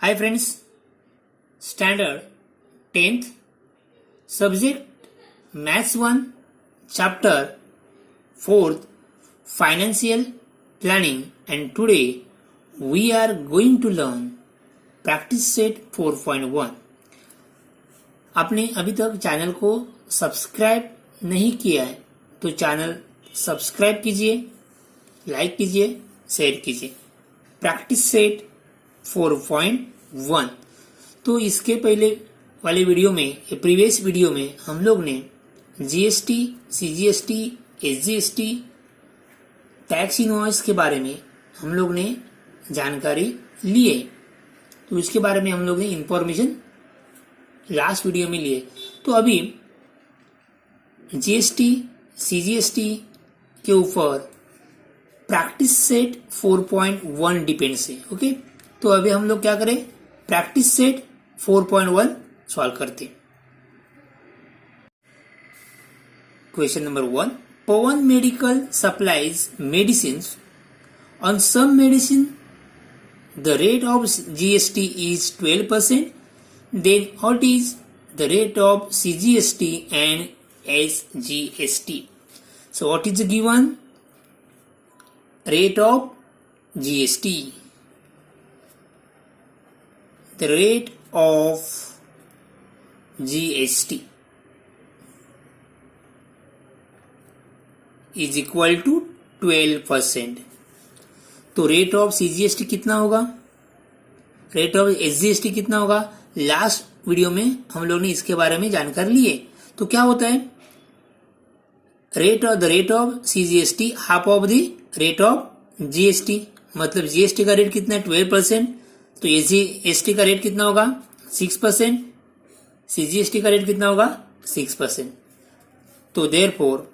Hi friends, Standard 10th, Subject Maths 1, Chapter 4th, Financial Planning, and today we are going to learn Practice Set 4.1. आपने अभी तक channel को subscribe नहीं किया है तो चैनल सब्सक्राइब कीजिए, लाइक कीजिए, शेयर कीजिए। Practice set 4.1। तो इसके पहले वाले वीडियो में, प्रीवियस वीडियो में हम लोग ने GST, CGST, SGST, tax invoice के बारे में हम लोग ने जानकारी लिए। तो इसके बारे में हम लोग ने इंफॉर्मेशन लास्ट वीडियो में लिए। तो अभी जीएसटी, सीजीएसटी के ऊपर प्रैक्टिस सेट 4.1 डिपेंड्स है। ओके, तो अभी हम लोग क्या करें, प्रैक्टिस सेट 4.1 सॉल्व करते। Question number 1, Pavan medical supplies medicine. On some medicine the rate of GST is 12%. Then what is the rate of CGST and SGST? So what is the given rate of GST? The rate of GST is equal to 12%. तो rate of CGST कितना होगा, rate of SGST कितना होगा, last video में हम लोग ने इसके बारे में जानकारी लिए। तो क्या होता है, rate of CGST half of the rate of GST. मतलब जीएसटी का रेट कितना है 12%, तो एसजीएसटी का रेट कितना होगा 6%, सीजीएसटी का रेट कितना होगा 6%। तो therefore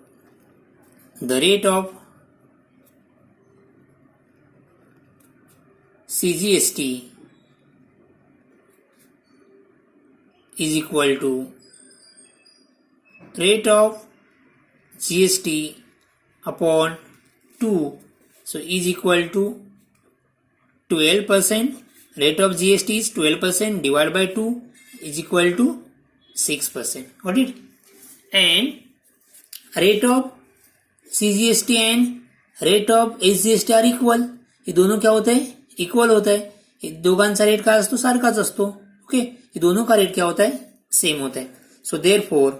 the rate of CGST is equal to rate of GST upon 2. So is equal to 12%. Rate of GST is 12% divided by 2 is equal to 6%. Got it? And rate of CGST and rate of SGST are equal. ये दोनों क्या होते हैं, equal होता है। दोघांचा rate काय असतो, सारखाच असतो। ओके, ये दोनों का रेट क्या होता है, सेम होता है। So therefore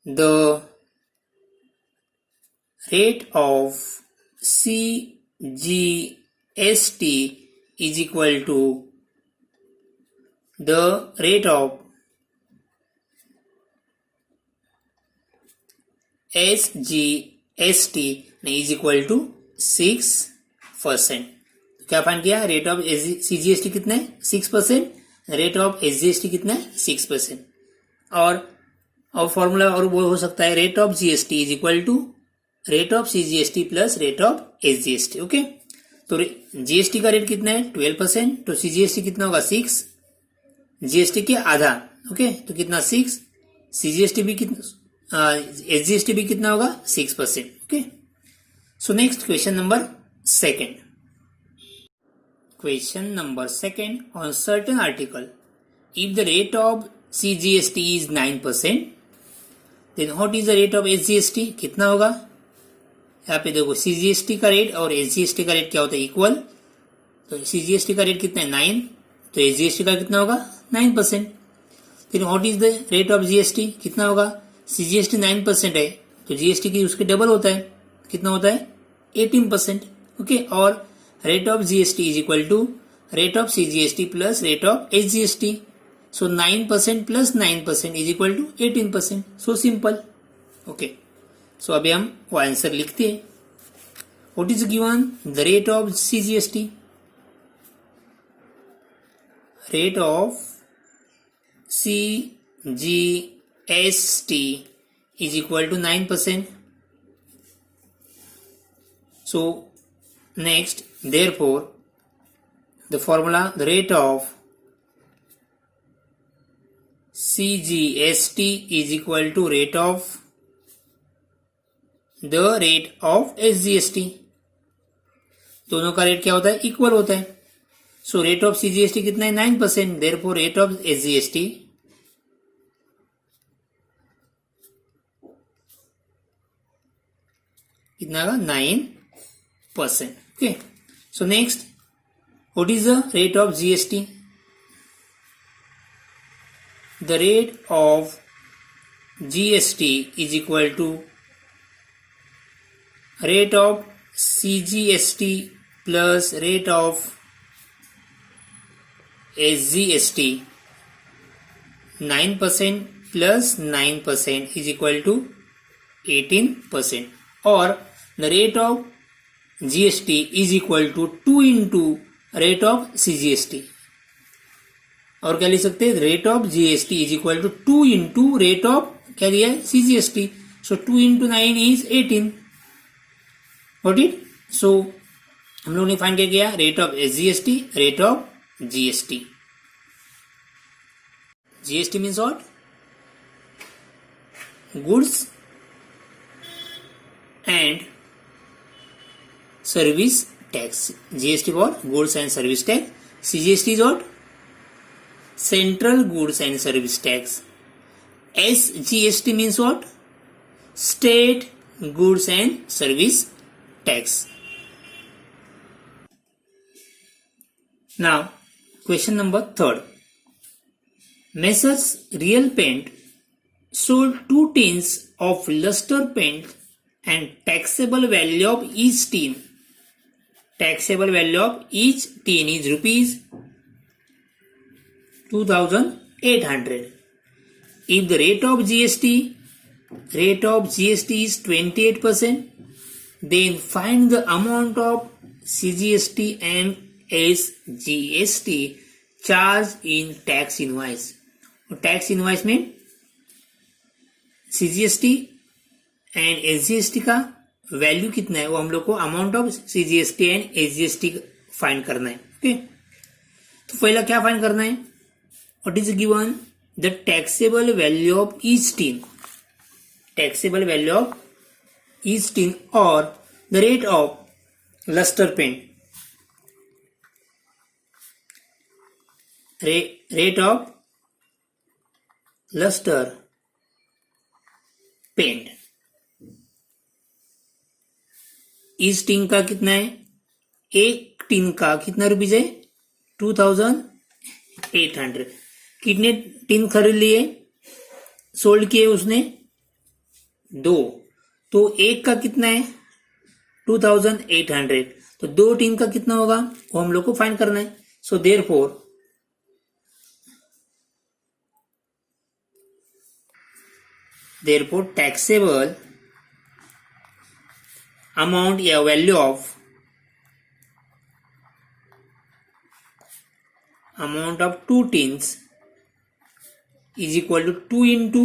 the rate of CGST is equal to the rate of SGST is equal to 6%। क्या फाइंड किया, रेट ऑफ सीजीएसटी कितना है 6%, रेट ऑफ एसजीएसटी कितना है 6%। और फॉर्मूला और वो हो सकता है, rate of GST is equal to rate of CGST plus rate of SGST. Okay, तो जीएसटी का रेट कितना है 12%, तो सीजीएसटी कितना होगा 6, जीएसटी के आधा। ओके, तो कितना 6, सीजीएसटी भी कितना, एसजीएसटी भी कितना होगा 6%। Okay, so next question number 2. Question number 2, on certain article, if the rate of CGST is 9%, then what is the rate of SGST? कितना होगा, यहाँ पे देखो CGST का रेट और SGST का रेट क्या होता है, इक्वल। तो CGST का रेट कितना है 9, तो SGST का कितना होगा 9%। फिर what is the rate of GST, कितना होगा, CGST 9% है तो GST की उसके डबल होता है, कितना होता है 18%। ओके, और rate of GST is equal to rate of CGST plus rate of SGST. So 9% plus 9% is equal to 18%। So simple. Okay, so अभी हम वो आंसर लिखते हैं। What is given, the rate of CGST, rate of CGST is equal to 9%। So next, therefore the formula, the rate of CGST is equal to rate of SGST. दोनों का rate क्या होता है, इक्वल होता है। So rate of CGST कितना है, 9%। Therefore rate of SGST कितना होगा, 9%। Okay, so next, what is the rate of GST? The rate of GST is equal to rate of CGST plus rate of SGST. 9% plus 9% is equal to 18%. Or the rate of GST is equal to 2 into rate of CGST. और क्या लिख सकते हैं, rate of GST is equal to 2 into rate of क्या दिया है, CGST. So 2 into 9 is 18। What it? So हम लोग ने फाइंड क्या किया, rate of SGST, rate of GST. GST means what, goods and service tax. GST for goods and service tax. CGST is what, Central Goods and Service Tax. SGST means what? State Goods and Service Tax. Now, question number 3. Messrs. Real Paint sold 2 tins of luster paint and taxable value of each tin. Taxable value of each tin is rupees 2,800. If the rate of GST is 28%, then find the amount of CGST and SGST charged in tax invoice. Tax invoice में CGST and SGST का value कितना है वो हम लोग को amount of CGST and SGST find करना है। ओके, तो पहला क्या फाइंड करना है, what is given, the taxable value of each tin. Taxable value of each tin or the rate of luster paint. Rate of luster paint. इस tin का कितना है, एक टीन का कितना रुपीज है, 2,800। कितने टीन खरीद लिए, सोल्ड किए उसने 2, तो एक का कितना है 2,800, तो 2 टीन का कितना होगा वो हम लोग को फाइंड करना है। सो देयरफॉर टैक्सेबल अमाउंट या value of amount of 2 tins is equal to 2 into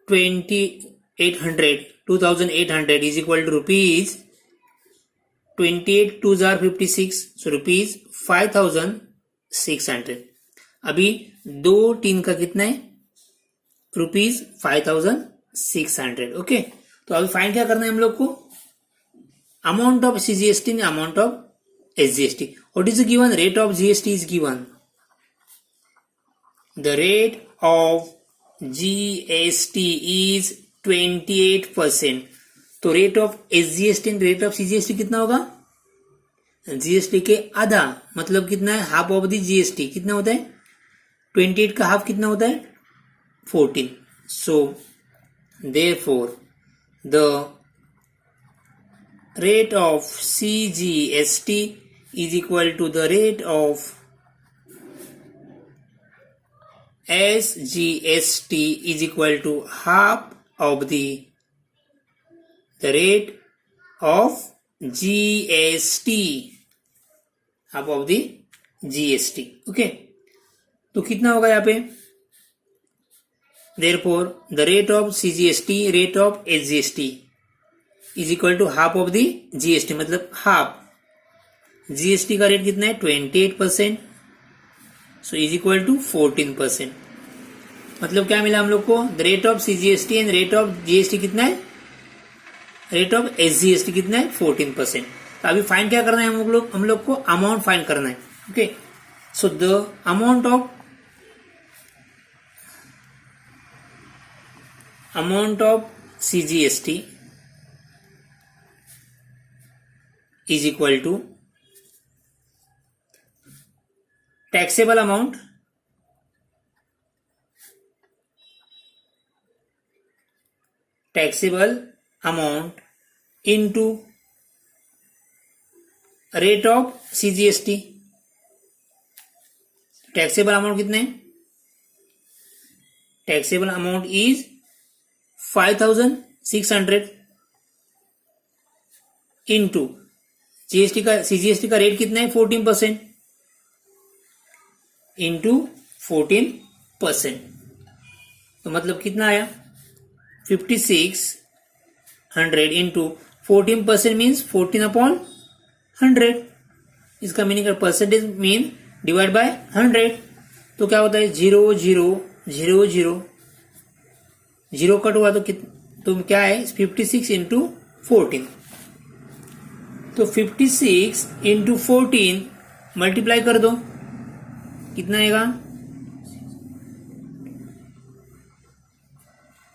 2,800 is equal to rupees 28 2s are 56, so rupees 5,600। अभी 2 टीन का कितना है, रुपीज 5,600। ओके, तो अभी फाइंड क्या करना है हम लोग को, amount of CGST and amount of SGST. What is given? Rate of GST is given. The rate of GST is 28%. तो rate of SGST and rate of CGST कितना होगा, जीएसटी के आधा, मतलब कितना है, हाफ ऑफ द जीएसटी। कितना होता है, 28 का हाफ कितना होता है, 14। सो therefore the rate of CGST is equal to the rate of SGST is equal to half of the rate of GST, half of the GST। Okay, तो कितना होगा यहाँ पे, therefore the rate of CGST, rate of SGST is equal to half of the GST, मतलब half. GST का rate कितना है 28%, so is equal to 14%। मतलब क्या मिला हम लोग को, the rate of CGST and rate of GST कितना है रेट ऑफ SGST कितना है 14%। तो अभी फाइन क्या करना है हम लोग को अमाउंट फाइन करना है। Okay, so the amount of CGST is equal to taxable amount into rate of CGST। Taxable amount कितने? Taxable amount is 5600 into CGST का रेट कितना है 14% इंटू 14%। तो मतलब कितना आया 5600 इंटू 14% मीन्स 14/100। इसका meaning percentage mean divide by 100। तो क्या होता है 0 0 0 0 0 कट हुआ तो क्या है 56 इंटू 14। तो 56 इंटू 14 मल्टीप्लाई कर दो, कितना आएगा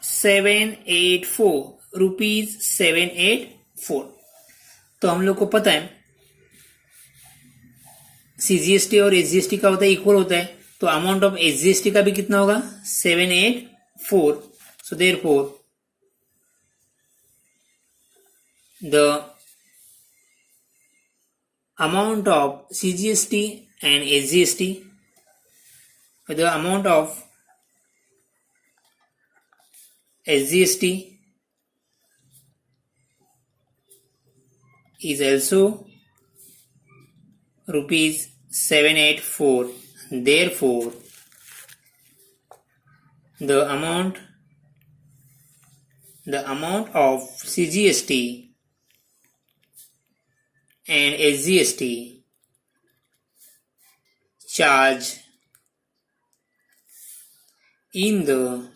784 रुपीज 784। तो हम लोग को पता है CGST और SGST का होता है इक्वल होता है, तो अमाउंट ऑफ SGST का भी कितना होगा 784। सो therefore the amount of CGST and SGST, the amount of SGST is also rupees 784. Therefore, the amount of CGST and SGST charge in the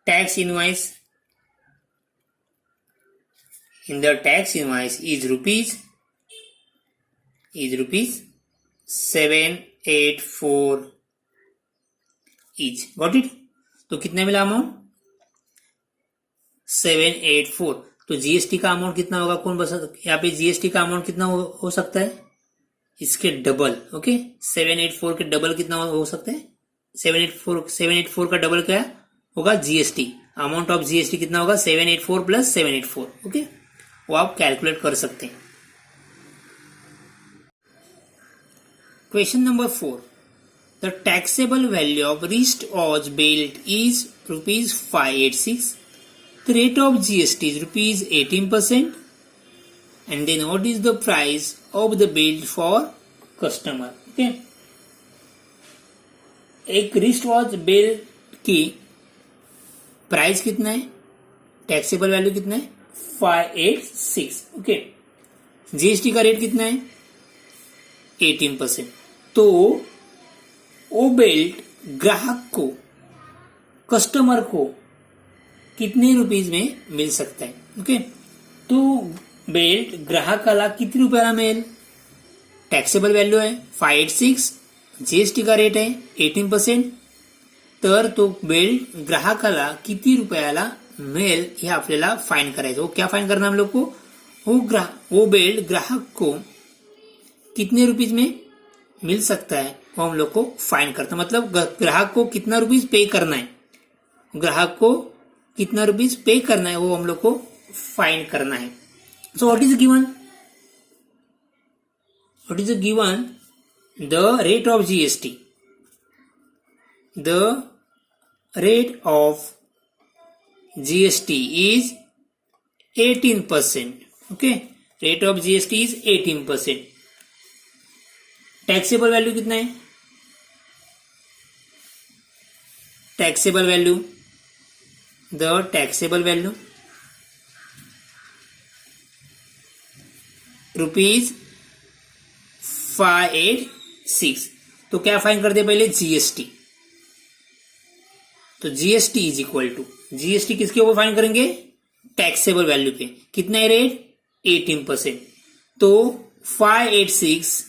tax invoice is rupees 784 each. Got it? तो कितना मिला amount 784। तो GST का amount कितना होगा कौन बता सकता? यहाँ पे GST का अमाउंट कितना हो सकता है इसके डबल। ओके, 784 के डबल कितना हो सकता है 784 का डबल क्या होगा GST। अमाउंट ऑफ GST कितना होगा 784 प्लस 784। ओके, वो आप कैलकुलेट कर सकते हैं। Question number 4, the taxable value of wristwatch belt is rupees 586. The rate of GST is rupees 18%. And then what is the price of the belt for customer? Okay. एक wrist watch belt की price कितना है, taxable value कितना है 586। Okay, GST का rate कितना है 18%। तो वो बेल्ट ग्राहक को कस्टमर को कितने रुपीज में मिल सकता है। ओके, तो बेल्ट ग्राहकाला किती रुपयाला मिळेल, टॅक्सेबल व्हॅल्यू आहे 586, जीएसटी का रेट आहे 18%, तर तो बेल्ट ग्राहकाला किती रुपयाला मिळेल हे आपल्याला फाइन करायचं। वो क्या फाइन करना हम लोग को, वो बेल्ट ग्राहक को कितने रुपीज में मिल सकता है वो हम लोग को फाइन करता, मतलब ग्राहक को कितना रुपीज पे करना है, ग्राहक को कितना रुपीज पे करना है वो हम लोग को फाइन करना है। So what is given, the rate of GST, the rate of GST is 18%। Okay, rate of GST is 18%। Taxable value कितना है, taxable value, the taxable value rupees 586। तो क्या फाइन कर दे पहले जीएसटी, तो GST is equal to, GST किसके ऊपर फाइन करेंगे टैक्सेबल वैल्यू पे। कितना है रेट? 18%। तो 586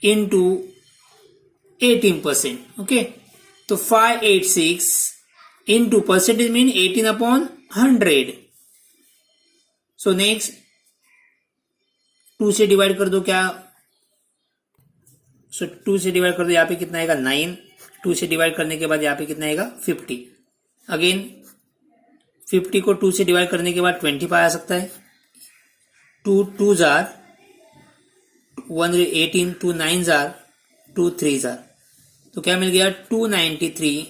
इंटू 18%। ओके, तो 586 into percentage mean 18/100। So next 2 से डिवाइड कर दो। क्या? सो 2 से डिवाइड कर दो, यहाँ पे कितना आएगा? 9। 2 से डिवाइड करने के बाद यहाँ पे कितना आएगा? 50। अगेन 50 को 2 से डिवाइड करने के बाद 25 आ सकता है। 2 2 जार 118, 2 9 जार 2 3 जार। तो क्या मिल गया? 293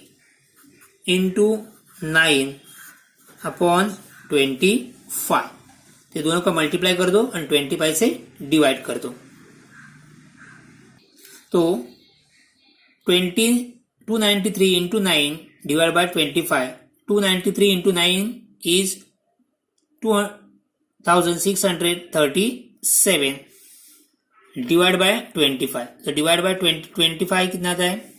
इंटू 9/25। तो दोनों का मल्टीप्लाई कर दो और 25 से डिवाइड कर दो। तो 293 into 9 divide by 25। 293 into 9 is 2637 divide by 25। तो डिवाइड बाय 25 कितना आता है?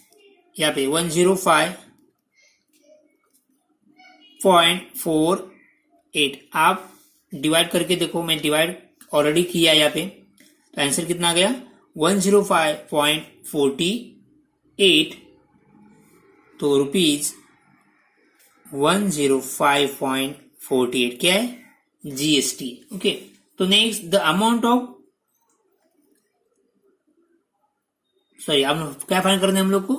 यहाँ पे 105.48। आप डिवाइड करके देखो, मैं डिवाइड ऑलरेडी किया यहाँ पे। तो आंसर कितना आ गया? 105.48। तो रुपीज 105.48 क्या है? जीएसटी। ओके, तो next the amount of, sorry, हम क्या फाइंड करना है हम लोग को?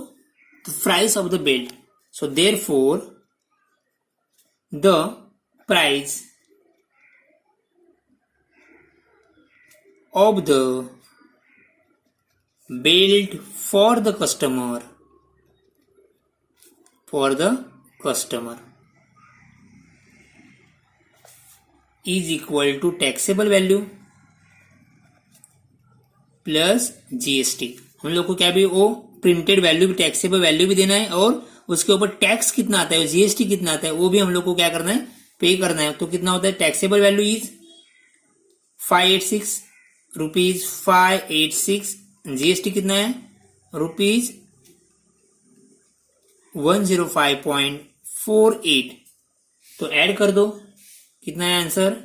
The price of the belt. So therefore the price of the belt for the customer is equal to taxable value plus GST. हम लोग को क्या भी वो प्रिंटेड वैल्यू भी, टैक्सेबल वैल्यू भी देना है, और उसके ऊपर टैक्स कितना आता है, जीएसटी कितना आता है, वो भी हम लोग को क्या करना है? पे करना है। तो कितना होता है? Taxable value is 586 rupees 586। GST कितना है? रुपीज 105.48। तो ऐड कर दो, कितना है answer?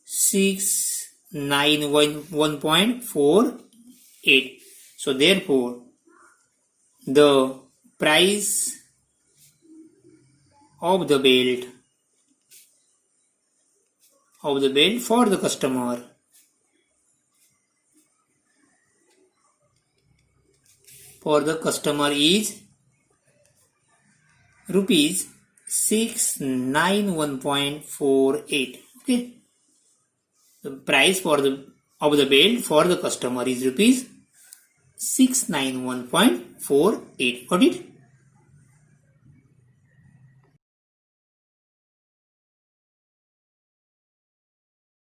691.48। So therefore the price of the belt for the customer is rupees 691.48. Okay, the price of the belt for the customer is rupees 691.48. Got it?